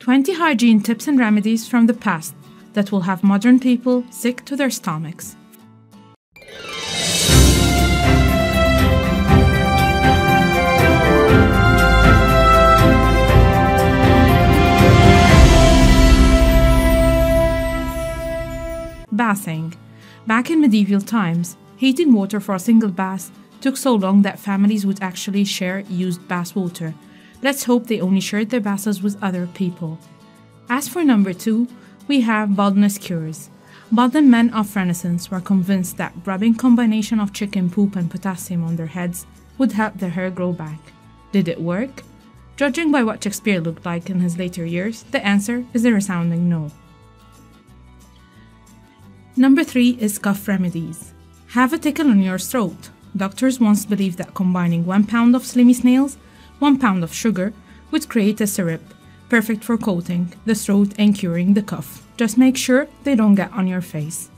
20 hygiene tips and remedies from the past that will have modern people sick to their stomachs. Bathing. Back in medieval times, heating water for a single bath took so long that families would actually share used bath water. Let's hope they only shared their baths with other people. As for number 2, we have Baldness Cures. Balding men of Renaissance were convinced that rubbing combination of chicken poop and potassium on their heads would help their hair grow back. Did it work? Judging by what Shakespeare looked like in his later years, the answer is a resounding no. Number 3 is cough remedies. Have a tickle in your throat. Doctors once believed that combining 1 pound of slimy snails, 1 pound of sugar would create a syrup, perfect for coating the throat and curing the cough. Just make sure they don't get on your face.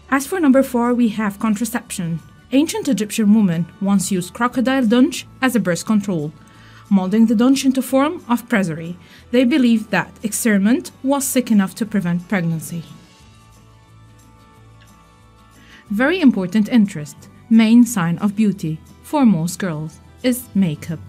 As for number 4, we have contraception. Ancient Egyptian women once used crocodile dung as a birth control, molding the dung into form of pessary. They believed that experiment was sick enough to prevent pregnancy. Very important interest, main sign of beauty for most girls, is makeup.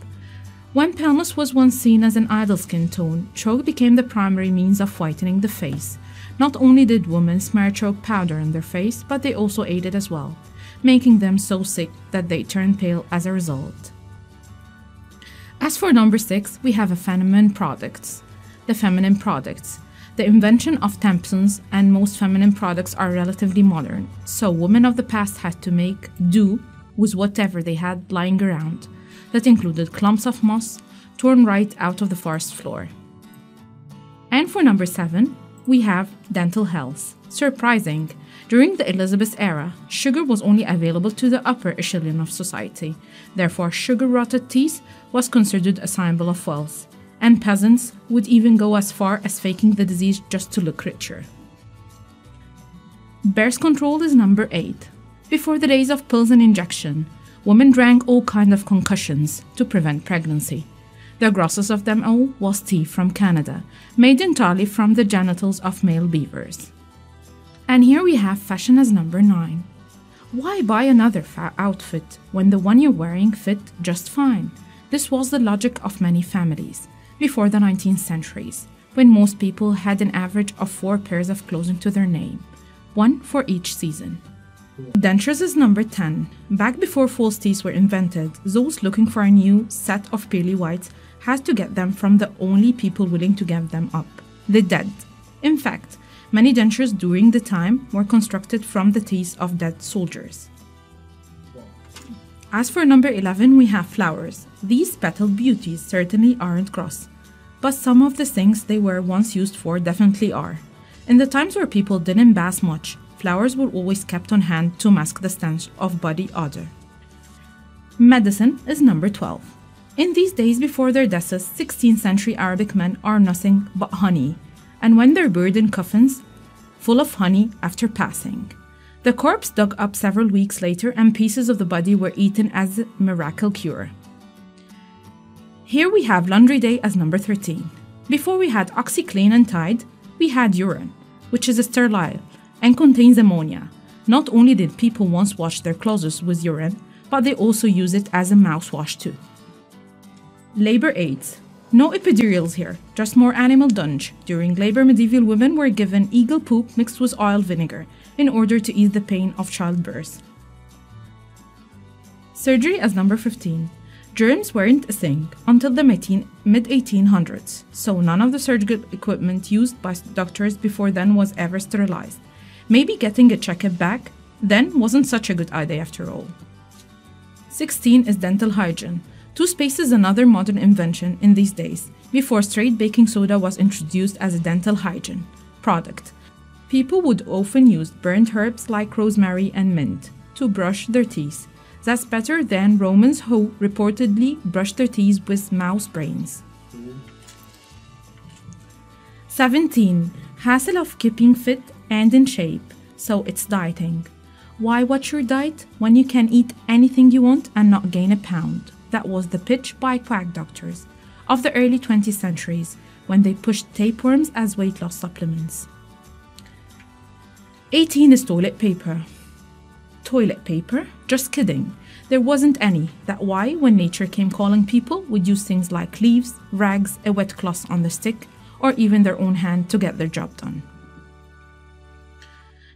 When paleness was once seen as an ideal skin tone, chalk became the primary means of whitening the face. Not only did women smear chalk powder on their face, but they also ate it as well, making them so sick that they turned pale as a result. As for number 6, we have feminine products. The feminine products. The invention of tampons and most feminine products are relatively modern, so women of the past had to make do with whatever they had lying around. That included clumps of moss torn right out of the forest floor. And for number 7, we have dental health. Surprising. During the Elizabeth era, sugar was only available to the upper echelon of society. Therefore, sugar-rotted teeth was considered a symbol of wealth, and peasants would even go as far as faking the disease just to look richer. Birth control is number 8. Before the days of pills and injection, women drank all kinds of concoctions to prevent pregnancy. The grossest of them all was tea from Canada, made entirely from the genitals of male beavers. And here we have fashion as number 9. Why buy another outfit when the one you're wearing fit just fine? This was the logic of many families before the 19th centuries, when most people had an average of 4 pairs of clothing to their name, 1 for each season. Dentures is number 10. Back before false teeth were invented, those looking for a new set of pearly whites had to get them from the only people willing to give them up, the dead. In fact, many dentures during the time were constructed from the teeth of dead soldiers. As for number 11, we have flowers. These petal beauties certainly aren't gross, but some of the things they were once used for definitely are. In the times where people didn't bath much, flowers were always kept on hand to mask the stench of body odor. Medicine is number 12. In these days before their deaths, 16th century Arabic men are nothing but honey, and when they're buried in coffins, full of honey after passing. The corpse dug up several weeks later and pieces of the body were eaten as a miracle cure. Here we have laundry day as number 13. Before we had OxyClean and Tide, we had urine, which is sterile and contains ammonia. Not only did people once wash their clothes with urine, but they also use it as a mouthwash too. Labor aids. No epidurals here, just more animal dung. During labor, medieval women were given eagle poop mixed with oil vinegar in order to ease the pain of childbirth. Surgery as number 15. Germs weren't a thing until the mid-1800s, so none of the surgical equipment used by doctors before then was ever sterilized. Maybe getting a checkup back then wasn't such a good idea after all. 16 is dental hygiene. Toothpaste is another modern invention in these days, before straight baking soda was introduced as a dental hygiene product. People would often use burnt herbs like rosemary and mint to brush their teeth. That's better than Romans who reportedly brushed their teeth with mouse brains. 17. Hassle of keeping fit and in shape, so it's dieting. Why watch your diet when you can eat anything you want and not gain a pound? That was the pitch by quack doctors. of the early 20th centuries when they pushed tapeworms as weight loss supplements. 18 is toilet paper. Toilet paper? Just kidding. There wasn't any. That's why, when nature came calling, people would use things like leaves, rags, a wet cloth on the stick, or even their own hand to get their job done.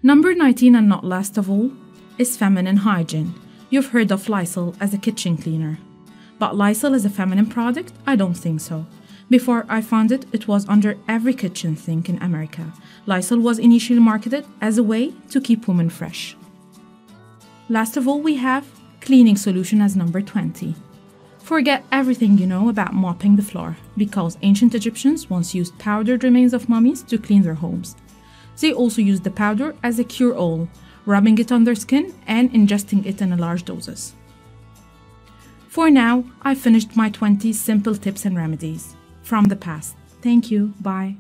Number 19, and not last of all, is feminine hygiene. You've heard of Lysol as a kitchen cleaner. But Lysol is a feminine product? I don't think so. Before I found it, it was under every kitchen sink in America. Lysol was initially marketed as a way to keep women fresh. Last of all, we have cleaning solution as number 20. Forget everything you know about mopping the floor, because ancient Egyptians once used powdered remains of mummies to clean their homes. They also used the powder as a cure-all, rubbing it on their skin and ingesting it in large doses. For now, I've finished my 20 simple tips and remedies from the past. Thank you. Bye.